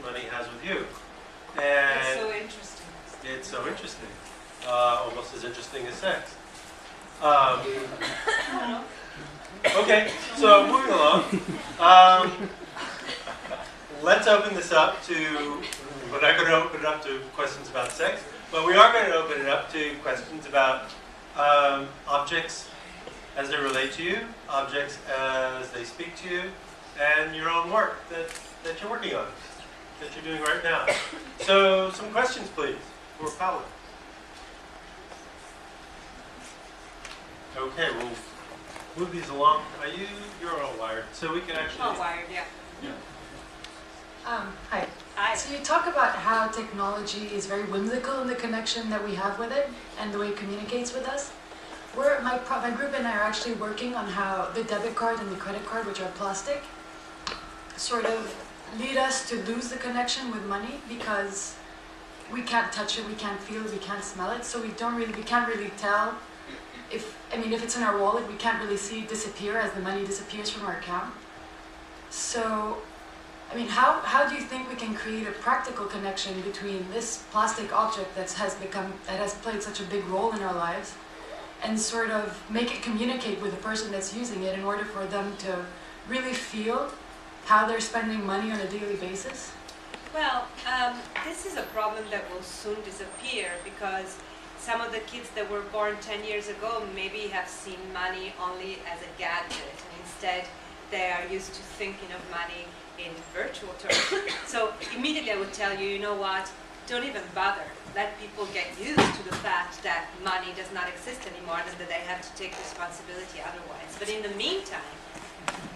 money has with you. And it's so interesting. It's so interesting. Almost as interesting as sex. Okay, so moving along. Let's open this up to, we're not going to open it up to questions about sex, but we are going to open it up to questions about objects as they relate to you, objects as they speak to you, and your own work that you're working on, that you're doing right now. So some questions, please, for Paola. Okay, we'll move these along. You're all wired, so we can actually... All wired, yeah. Hi. Hi. So you talk about how technology is very whimsical in the connection that we have with it and the way it communicates with us. My group and I are actually working on how the debit card and the credit card, which are plastic, sort of lead us to lose the connection with money because we can't touch it, we can't feel it, we can't smell it, so we can't really tell if it's in our wallet, we can't really see it disappear as the money disappears from our account. So, how do you think we can create a practical connection between this plastic object that has played such a big role in our lives and sort of make it communicate with the person that's using it in order for them to really feel how they're spending money on a daily basis? Well, this is a problem that will soon disappear because some of the kids that were born 10 years ago maybe have seen money only as a gadget, and instead they are used to thinking of money in virtual terms. So immediately I would tell you, you know what, don't even bother. Let people get used to the fact that money does not exist anymore and that they have to take responsibility otherwise. But in the meantime,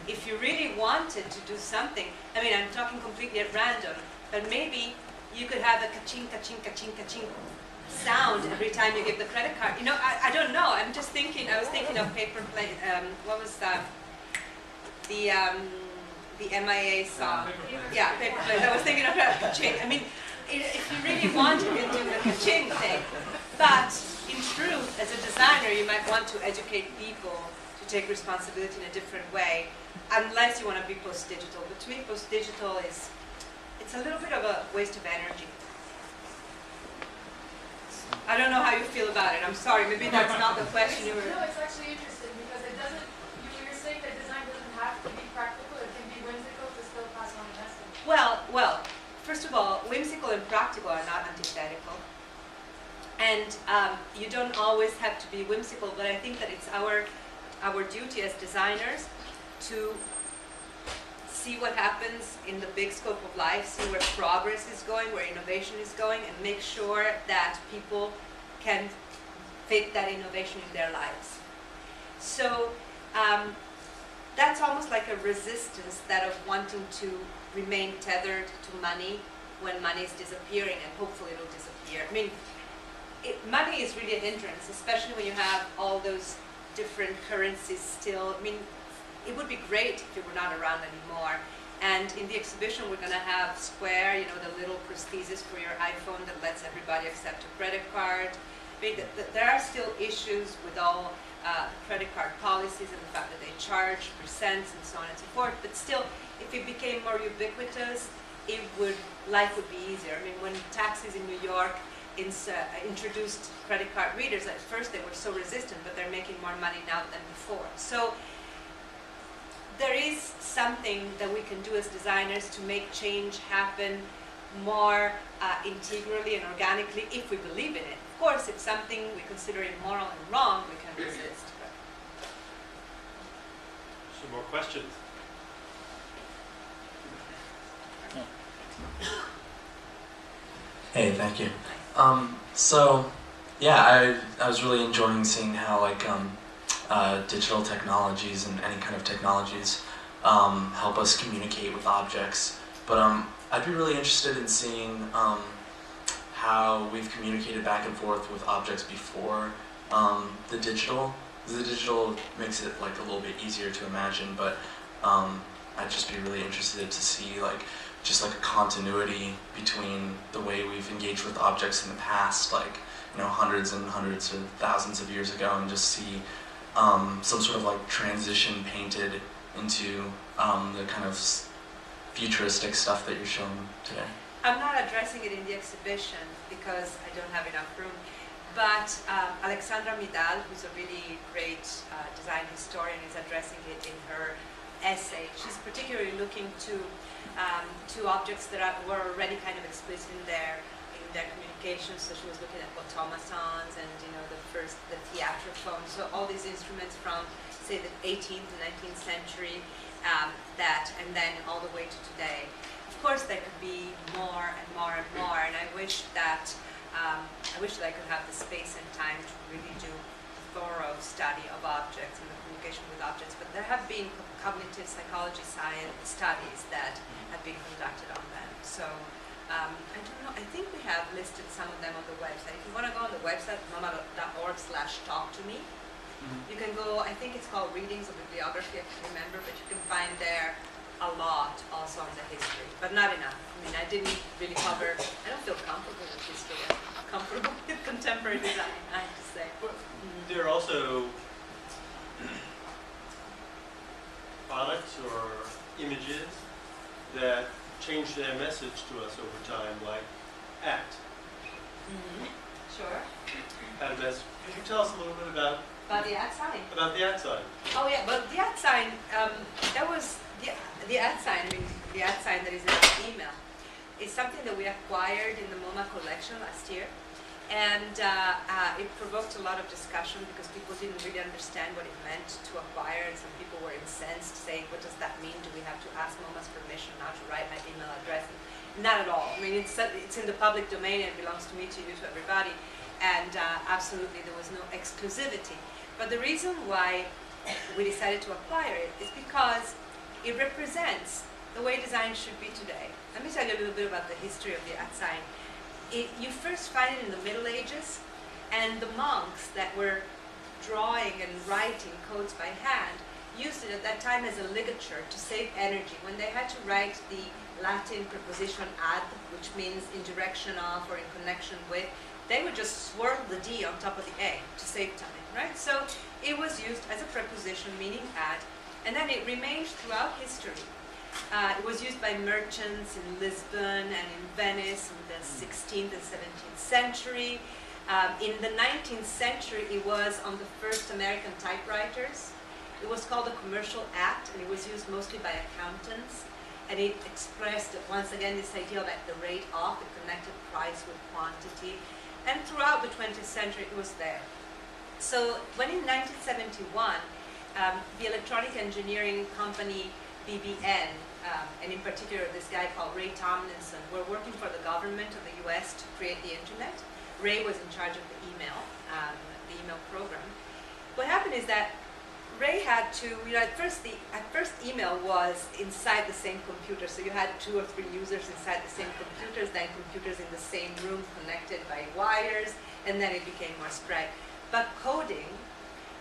if you really wanted to do something, I'm talking completely at random, but maybe you could have a ka-ching, ka-ching, ka-ching, ka-ching sound every time you give the credit card. I don't know. I was thinking of paper plate. What was that? The MIA song. Yeah, paper plate. I was thinking of ka-ching. If you really want, you can do the ka-ching thing. But in truth, as a designer, you might want to educate people to take responsibility in a different way, unless you want to be post-digital. But to me, post-digital it's a little bit of a waste of energy. I don't know how you feel about it. I'm sorry, maybe that's not the question you were... No, it's actually interesting because it doesn't, you're saying that design doesn't have to be practical, it can be whimsical to still pass on a message. Well, first of all, whimsical and practical are not antithetical. And you don't always have to be whimsical, but I think that it's our duty as designers to see what happens in the big scope of life, see where progress is going, where innovation is going, and make sure that people can fit that innovation in their lives. So that's almost like a resistance, that of wanting to remain tethered to money when money is disappearing, and hopefully it'll disappear. Money is really a hindrance, especially when you have all those different currencies still. It would be great if it were not around anymore. And in the exhibition, we're going to have Square, the little prosthesis for your iPhone that lets everybody accept a credit card. There are still issues with all credit card policies and the fact that they charge percents and so on and so forth. But still, if it became more ubiquitous, life would be easier. When taxis in New York introduced credit card readers, at first they were so resistant, but they're making more money now than before. So there is something that we can do as designers to make change happen more integrally and organically if we believe in it. Of course, if something we consider immoral and wrong, we can resist. Some more questions? Hey, thank you. I was really enjoying seeing how digital technologies and any kind of technologies help us communicate with objects. But I'd be really interested in seeing how we've communicated back and forth with objects before the digital. The digital makes it a little bit easier to imagine, but I'd just be really interested to see just a continuity between the way we've engaged with objects in the past, hundreds and hundreds of thousands of years ago, and just see some sort of transition painted into the kind of futuristic stuff that you're showing today? I'm not addressing it in the exhibition because I don't have enough room. But Alexandra Midal, who's a really great design historian, is addressing it in her essay. She's particularly looking to objects that were already kind of explicit in their communications. So she was looking at automatons and the theatrophone. So all these instruments from, say, the 18th and 19th century, and then all the way to today. Of course, there could be more and more and more, and I wish that I could have the space and time to really do thorough study of objects and the communication with objects, but there have been cognitive psychology science studies that have been conducted on them. So I don't know, I think we have listed some of them on the website. If you want to go on the website, moma.org/talk-to-me, you can go, I think it's called Readings of Bibliography, I can't remember, but you can find there a lot also on the history, but not enough. I mean, I didn't really cover, I don't feel comfortable with history, I'm comfortable with contemporary design, I have to say. There are also products or images that change their message to us over time, like ACT. Sure. Could you tell us a little bit about the ad sign? About the ACT sign. Oh yeah, but the ad sign, that was, the ad sign, I mean, the ad sign that is in the email, is something that we acquired in the MoMA collection last year. And it provoked a lot of discussion because people didn't really understand what it meant to acquire, and some people were incensed, saying, what does that mean? Do we have to ask MoMA's permission now to write my email address? Not at all. I mean, it's in the public domain, and it belongs to me, to you, to everybody. And absolutely, there was no exclusivity. But the reason why we decided to acquire it is because it represents the way design should be today. Let me tell you a little bit about the history of the ad sign. You first find it in the Middle Ages, and the monks that were drawing and writing codes by hand used it at that time as a ligature to save energy. When they had to write the Latin preposition ad, which means in direction of or in connection with, they would just swirl the D on top of the A to save time, right? So it was used as a preposition meaning ad, and then it remained throughout history. It was used by merchants in Lisbon and in Venice in the 16th and 17th century. In the 19th century, it was on the first American typewriters. It was called a commercial act, and it was used mostly by accountants. And it expressed, once again, this idea of at the rate of, it connected price with quantity. And throughout the 20th century, it was there. So when in 1971, the electronic engineering company BBN, and in particular this guy called Ray Tomlinson, were working for the government of the US to create the internet. Ray was in charge of the email program. What happened is that Ray had to, at first email was inside the same computer, so you had 2 or 3 users inside the same computers, then computers in the same room connected by wires, and then it became more spread. But coding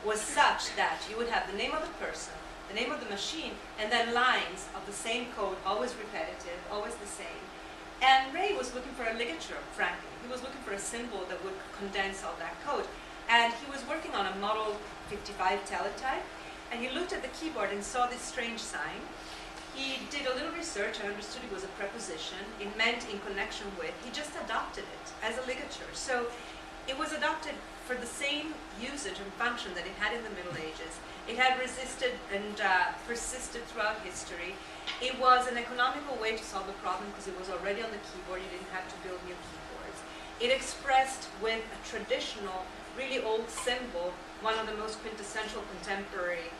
was such that you would have the name of the person, the name of the machine, and then lines of the same code, always repetitive, always the same. And Ray was looking for a ligature, frankly. He was looking for a symbol that would condense all that code. And he was working on a Model 55 teletype, and he looked at the keyboard and saw this strange sign. He did a little research and understood it was a preposition. It meant in connection with. He just adopted it as a ligature. So it was adopted for the same usage and function that it had in the Middle Ages. It had resisted and persisted throughout history. It was an economical way to solve the problem because it was already on the keyboard. You didn't have to build new keyboards. It expressed with a traditional, really old symbol, one of the most quintessential contemporary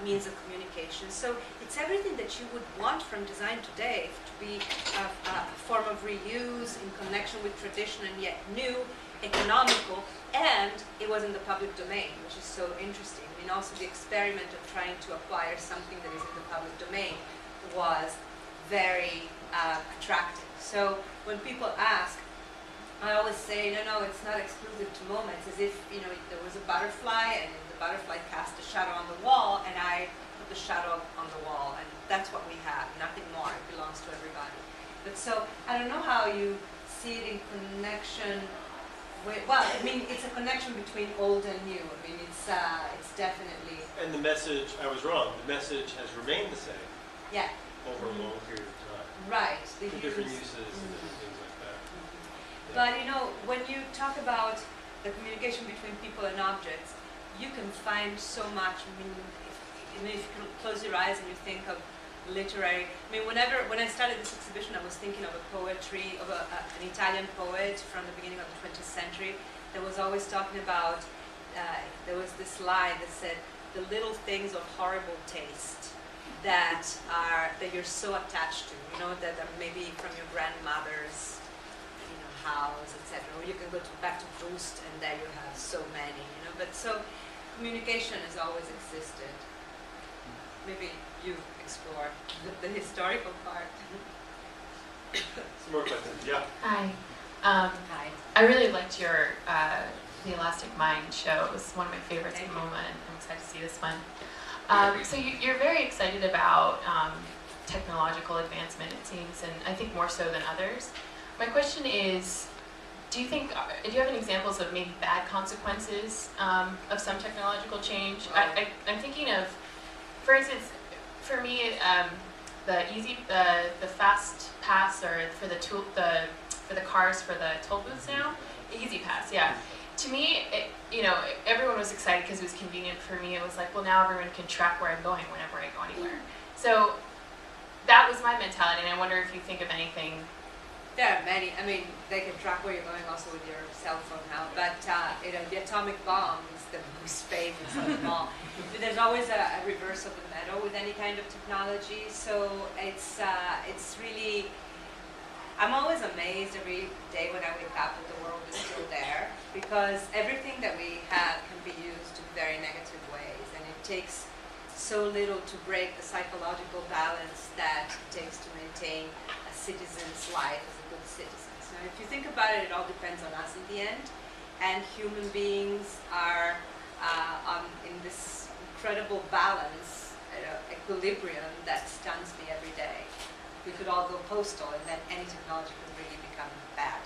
means of communication. So it's everything that you would want from design today to be a form of reuse in connection with tradition and yet new, economical, and it was in the public domain, which is so interesting. I mean, also the experiment of trying to acquire something that is in the public domain was very attractive. So when people ask, I always say, no, it's not exclusive to MoMA. It's as if, there was a butterfly and the butterfly cast a shadow on the wall and I put the shadow on the wall, and that's what we have, nothing more. It belongs to everybody. But so, I don't know how you see it in connection with, well, I mean, it's a connection between old and new. I mean, it's definitely... And the message, I was wrong, the message has remained the same yeah. over a long period of time. Right. The different use. uses and different things like that. Yeah. But you know, when you talk about the communication between people and objects, you can find so much. I mean, if you close your eyes and you think of literary. I mean, when I started this exhibition, I was thinking of a poetry of an Italian poet from the beginning of the 20th century that was always talking about. There was this line that said, "The little things of horrible taste that you're so attached to, you know, that are maybe from your grandmother's, you know, house, etc." Or you can go back to Proust, and there you have so many, you know. But so communication has always existed. Maybe you explore the historical part. Some more questions. Yeah. Hi. Hi. I really liked your The Elastic Mind show. It was one of my favorites Thank at you. MoMA, and I'm excited to see this one. So you're very excited about technological advancement, it seems, and I think more so than others. My question is, do you have any examples of maybe bad consequences of some technological change? I'm thinking of, for instance, for me, the fast pass, or for the cars for the toll booths now, Easy Pass, yeah. To me, everyone was excited because it was convenient. For me, it was like, well, now everyone can track where I'm going whenever I go anywhere. So that was my mentality, and I wonder if you think of anything. There are many. I mean, they can track where you're going also with your cell phone now. But you know, the atomic bomb is the most famous of them all. But there's always a reverse of the medal with any kind of technology. So it's really. I'm always amazed every day when I wake up that the world is still there, because everything that we have can be used in very negative ways, and it takes so little to break the psychological balance that it takes to maintain a citizen's life as a good citizen. So if you think about it, it all depends on us in the end, and human beings are in this incredible balance, equilibrium that stuns me every day. We could all go postal, and then any technology could really become bad.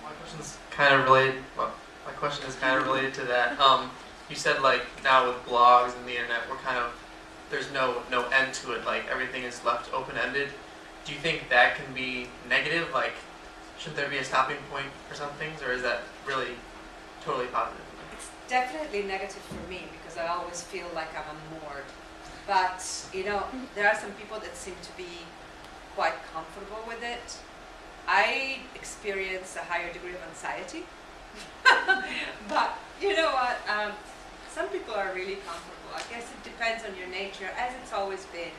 My question is kind of related. Well, my question is kind of related to that. You said like now with blogs and the internet, there's no end to it. Like everything is left open-ended. Do you think that can be negative? Like, shouldn't there be a stopping point for some things, or is that really totally positive? It's definitely negative for me because I always feel like I'm moored. But you know, there are some people that seem to be quite comfortable with it. I experience a higher degree of anxiety. But you know what? Some people are really comfortable. I guess it depends on your nature, as it's always been.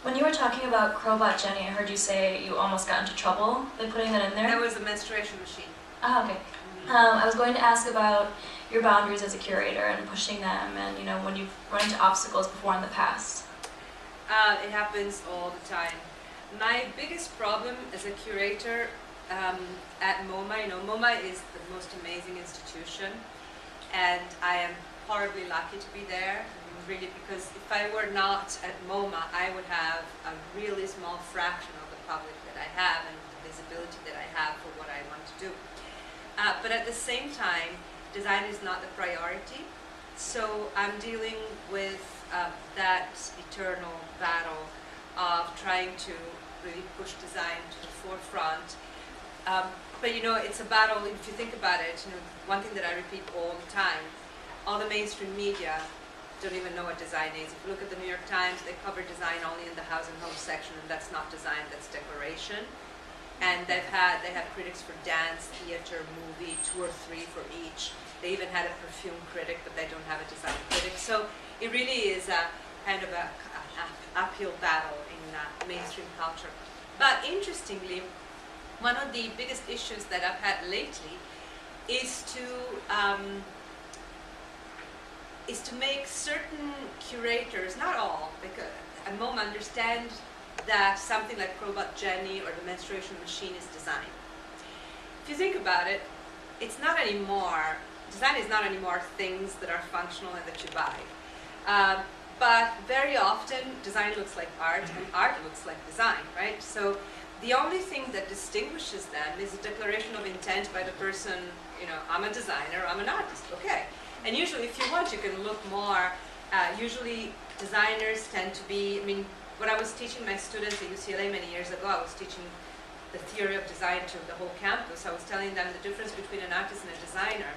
When you were talking about Crowbot Jenny, I heard you say you almost got into trouble by putting that in there. That was a menstruation machine. Ah, okay. I was going to ask about your boundaries as a curator and pushing them, and you know, when you've run into obstacles before in the past. It happens all the time. My biggest problem as a curator at MoMA, you know, MoMA is the most amazing institution, and I am horribly lucky to be there. Really, because if I were not at MoMA, I would have a really small fraction of the public that I have and the visibility that I have for what I want to do. But at the same time, design is not the priority, so I'm dealing with that eternal battle of trying to really push design to the forefront. But you know, it's a battle. If you think about it, you know, one thing that I repeat all the time: all the mainstream media don't even know what design is. If you look at the New York Times, they cover design only in the house and home section, and that's not design, that's decoration. And they have critics for dance, theater, movie, 2 or 3 for each. They even had a perfume critic, but they don't have a design critic. So it really is a kind of a uphill battle in mainstream culture. But interestingly, one of the biggest issues that I've had lately is to make certain curators, not all, because at MoMA understand that something like Crowbot Jenny or the menstruation machine is design. If you think about it, it's not anymore, design is not anymore things that are functional and that you buy. But very often, design looks like art, and art looks like design, right? So the only thing that distinguishes them is a declaration of intent by the person, I'm a designer, I'm an artist, okay. And usually if you want, you can look more, usually designers tend to be, when I was teaching my students at UCLA many years ago, I was teaching the theory of design to the whole campus. I was telling them the difference between an artist and a designer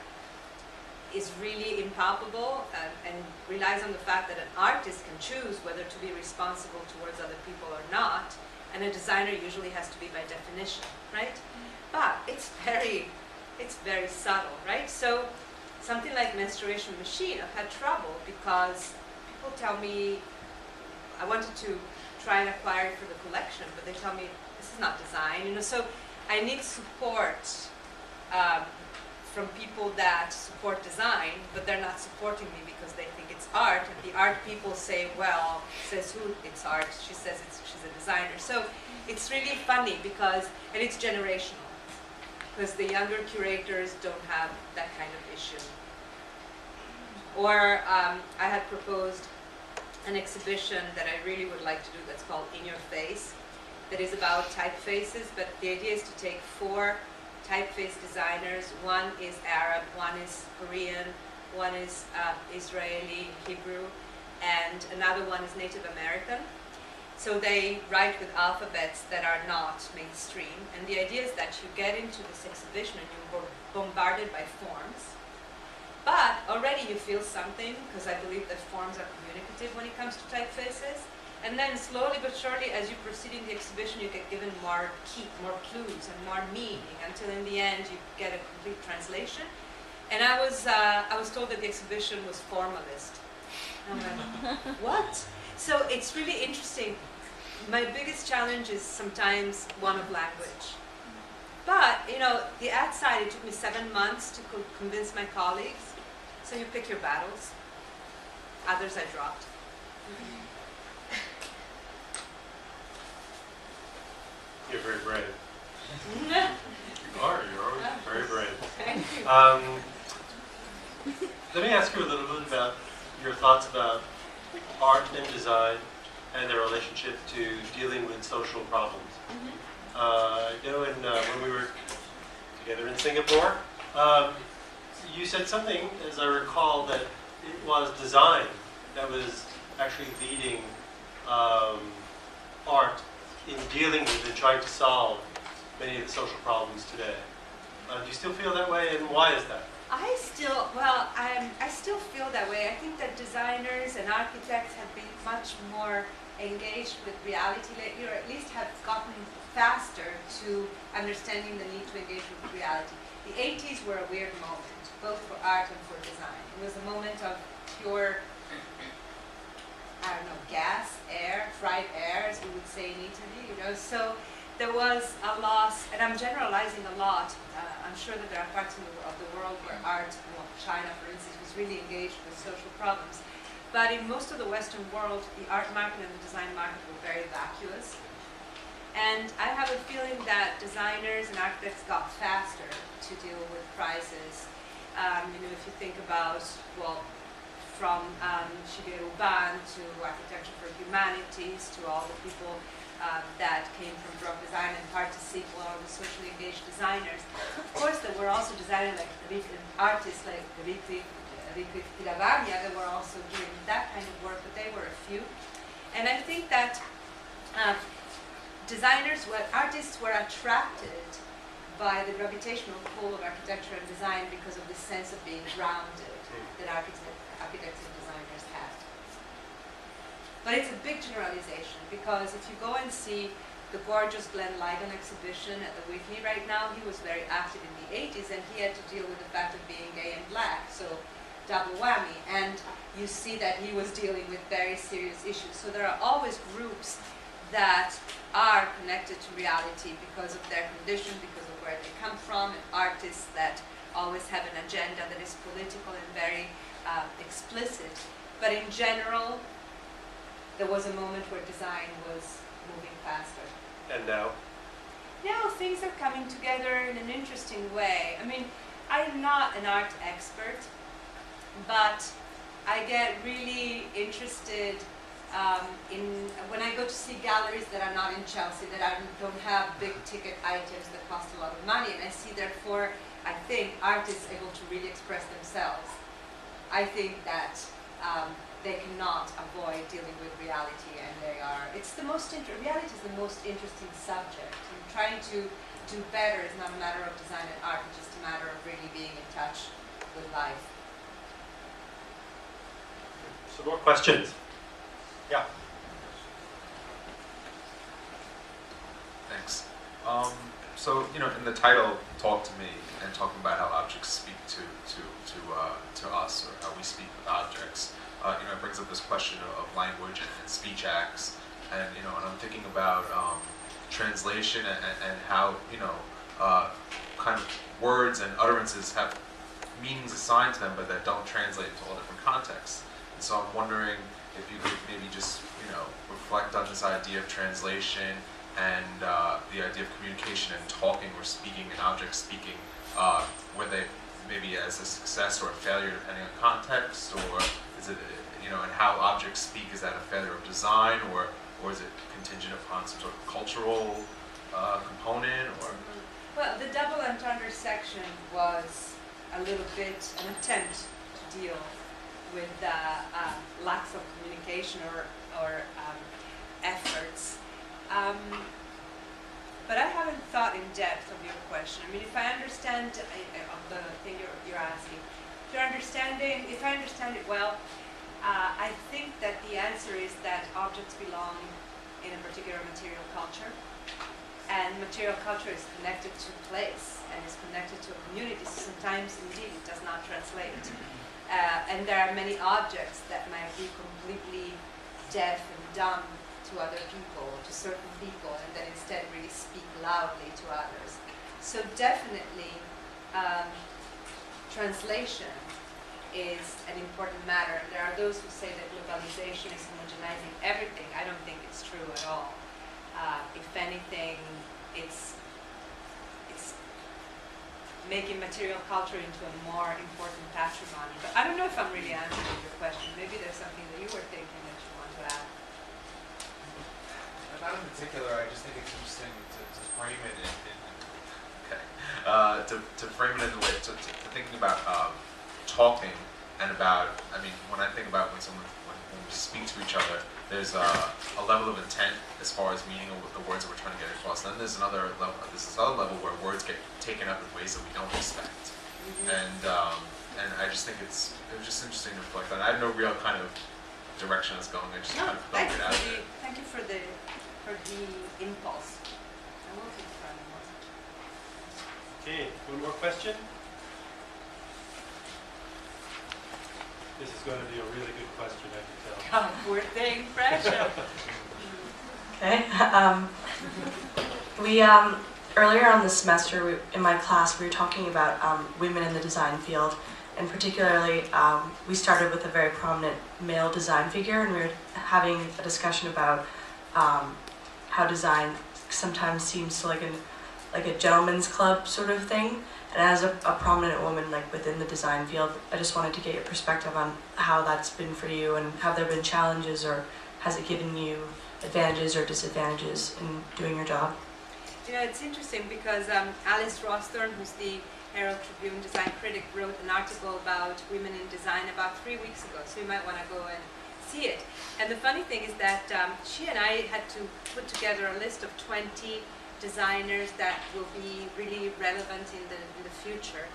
is really impalpable and relies on the fact that an artist can choose whether to be responsible towards other people or not, and a designer usually has to be by definition, right? But it's very subtle, right? So something like Menstruation Machine, I've had trouble because people tell me, I wanted to try and acquire it for the collection, but they tell me, this is not design, so I need support from people that support design, but they're not supporting me because they think it's art, and the art people say, well, says who it's art, she says she's a designer. So it's really funny because, and it's generational, because the younger curators don't have that kind of issue. Or I had proposed an exhibition that I really would like to do that's called In Your Face, that is about typefaces, but the idea is to take 4 typeface designers. One is Arab, one is Korean, one is Israeli, Hebrew, and another one is Native American. So they write with alphabets that are not mainstream, and the idea is that you get into this exhibition and you're bombarded by forms, but already you feel something, because I believe that forms are communicative when it comes to typefaces. And then slowly but surely, as you proceed in the exhibition, you get given more clues and more meaning, until in the end you get a complete translation. And I was told that the exhibition was formalist. And I'm like, what? So it's really interesting. My biggest challenge is sometimes one of language. But, the ad side, it took me 7 months to convince my colleagues. So you pick your battles. Others I dropped. You're very brave. You are. You're always very brave. Thank you. Let me ask you a little bit about your thoughts about art and design and their relationship to dealing with social problems. When we were together in Singapore, you said something, as I recall, that it was design that was actually leading art in dealing with and trying to solve many of the social problems today. Do you still feel that way, and why is that? I still feel that way. I think that designers and architects have been much more engaged with reality lately, or at least have gotten faster to understanding the need to engage with reality. The 80s were a weird moment, both for art and for design. It was a moment of pure, gas, air, fried air, as we would say in Italy, So there was a loss, and I'm generalizing a lot. I'm sure that there are parts of the world where art, China, for instance, was really engaged with social problems. But in most of the Western world, the art market and the design market were very vacuous. And I have a feeling that designers and architects got faster to deal with crises. If you think about, from Shigeru Ban to Architecture for Humanities to all the people that came from drug design and Participle, all the socially engaged designers. Of course, there were also designers artists like Ricky Tiravaglia that were also doing that kind of work, but they were a few. And I think that artists were attracted by the gravitational pull of architecture and design because of the sense of being grounded that architects and designers have. But it's a big generalization, because if you go and see the gorgeous Glenn Ligon exhibition at the Whitney right now, he was very active in the 80s, and he had to deal with the fact of being gay and black, so double whammy. And you see that he was dealing with very serious issues. So there are always groups that are connected to reality because of their condition, because of where they come from, and artists that always have an agenda that is political and very explicit. But in general, there was a moment where design was moving faster. And now? Now things are coming together in an interesting way. I'm not an art expert, but I get really interested when I go to see galleries that are not in Chelsea, that don't have big ticket items that cost a lot of money, and I see therefore, I think art is able to really express themselves. I think that they cannot avoid dealing with reality, and reality is the most interesting subject. And trying to do better is not a matter of design and art, it's just a matter of really being in touch with life. So more questions? Yeah. Thanks. So in the title, "Talk to Me," and talking about how objects speak to us, or how we speak with objects, it brings up this question of language and speech acts, and and I'm thinking about translation and how kind of words and utterances have meanings assigned to them, but that don't translate into all different contexts. And so I'm wondering if you could maybe just reflect on this idea of translation and the idea of communication and talking or speaking and objects speaking, were they maybe as a success or a failure depending on context, or is it and how objects speak, is that a failure of design, or is it contingent upon some sort of cultural component, or? Well, the double entendre section was a little bit an attempt to deal with lacks of communication or efforts. But I haven't thought in depth of your question. I mean, if I understand of the thing you're asking, if I understand it well, I think that the answer is that objects belong in a particular material culture, and material culture is connected to place and is connected to a community. Sometimes, indeed, it does not translate. And there are many objects that might be completely deaf and dumb to other people, to certain people, and then instead really speak loudly to others. So definitely, translation is an important matter. And there are those who say that globalization is homogenizing everything. I don't think it's true at all. If anything, it's making material culture into a more important patrimony. But I don't know if I'm really answering your question. Maybe there's something that you were thinking that you want to add. Not in particular, I just think it's interesting to frame it to frame it in the way, to thinking about talking, and about, I mean, when I think about when we speak to each other, there's a level of intent as far as meaning of the words that we're trying to get across. And then there's another level, where words get taken up in ways that we don't expect. Mm-hmm. And I just think it was just interesting to reflect on. I have no real kind of direction it's going. I just kind of throw it out there. Thank you for the impulse. I will think about it more. Okay, one more question? This is going to be a really good question, I can tell. Oh, poor thing, pressure. Okay. We earlier on this semester, in my class, we were talking about women in the design field, and particularly, we started with a very prominent male design figure, and we were having a discussion about how design sometimes seems to like a gentleman's club sort of thing. And as a prominent woman within the design field, I just wanted to get your perspective on how that's been for you, and have there been challenges, or has it given you advantages or disadvantages in doing your job? It's interesting because Alice Rosthorn, who's the Herald Tribune design critic, wrote an article about women in design about 3 weeks ago, so you might want to go and see it. And the funny thing is that she and I had to put together a list of 20 designers that will be really relevant in the future.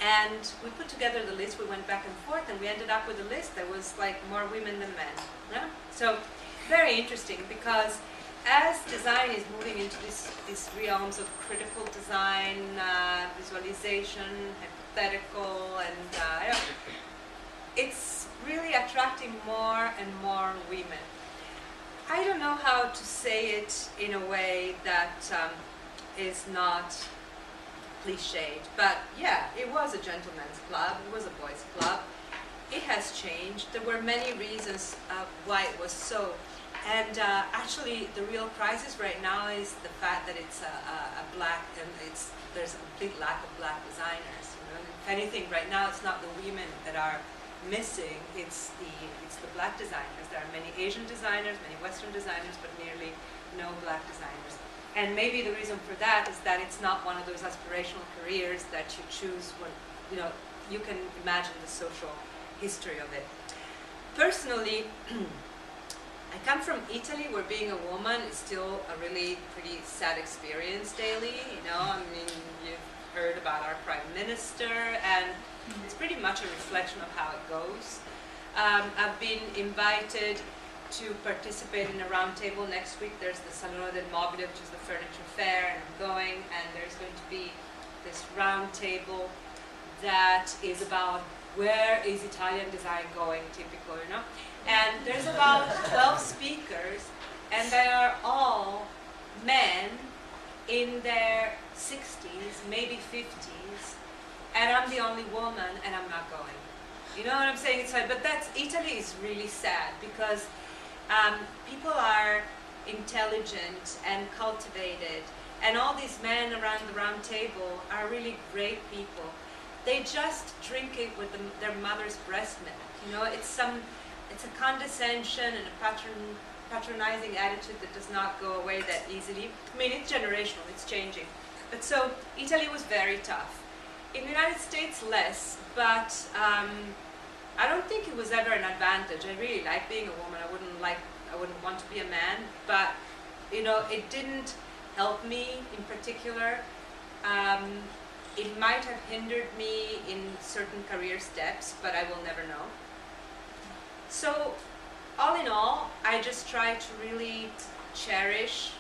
And we put together the list, we went back and forth, and we ended up with a list that was more women than men. Yeah? So very interesting, because as design is moving into these realms of critical design, visualization, hypothetical, and it's really attracting more and more women. I don't know how to say it in a way that is not cliched, but yeah, it was a gentleman's club, it was a boys' club. It has changed. There were many reasons why it was so. And actually, the real crisis right now is the fact that it's a black, and there's a complete lack of black designers. If anything, right now it's not the women that are missing, it's the black designers. There are many Asian designers, many Western designers, but nearly no black designers. And maybe the reason for that is that it's not one of those aspirational careers that you choose when, you can imagine the social history of it. Personally, I come from Italy, where being a woman is still a really pretty sad experience daily. I mean, you've heard about our prime minister, and it's pretty much a reflection of how it goes. I've been invited to participate in a roundtable next week. There's the Salone del Mobile, which is the furniture fair, and I'm going, and there's going to be this roundtable that is about where is Italian design going, typical, And there's about 12 speakers, and they are all men in their 60s, maybe 50s, and I'm the only woman, and I'm not going. You know what I'm saying? It's like, but Italy is really sad, because people are intelligent and cultivated, and all these men around the round table are really great people. They just drink it with their mother's breast milk. It's a condescension and a patronizing attitude that does not go away that easily. I mean, it's generational, it's changing. But so, Italy was very tough. In the United States, less, but I don't think it was ever an advantage. I really like being a woman. I wouldn't want to be a man, but it didn't help me in particular. It might have hindered me in certain career steps, but I will never know. So, all in all, I just try to really cherish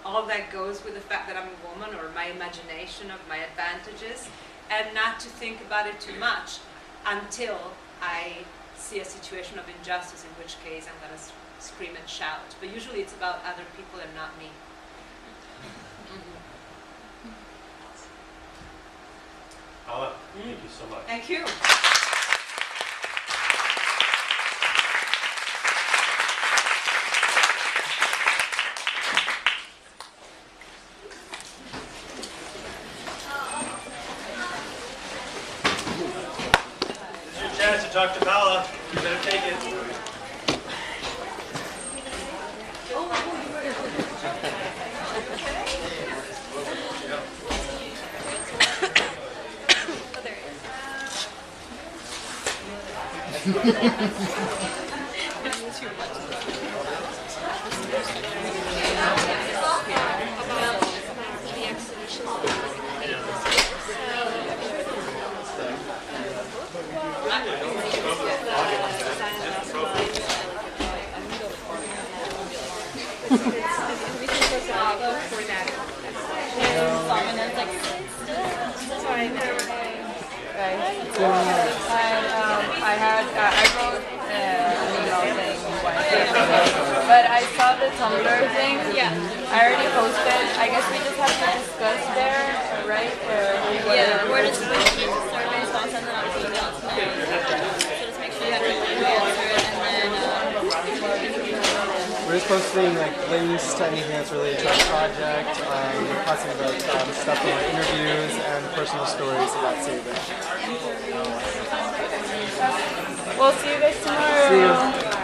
all that goes with the fact that I'm a woman, or my imagination of my advantages, and not to think about it too much until I see a situation of injustice, in which case I'm going to scream and shout. But usually it's about other people and not me. Paola, thank you so much. Thank you. It's your chance to talk to Paola. You better take it. I wrote an email saying why, but I saw the Tumblr thing. Yeah. I already posted. I guess we just have to discuss there, right? Yeah, we're just going to use the surveys, so I'll send them out to email tonight. So just make sure you have to answer it, and then we're just posting links to anything that's related to our project, posting about stuff from our interviews and personal stories about saving. We'll see you guys tomorrow. See you.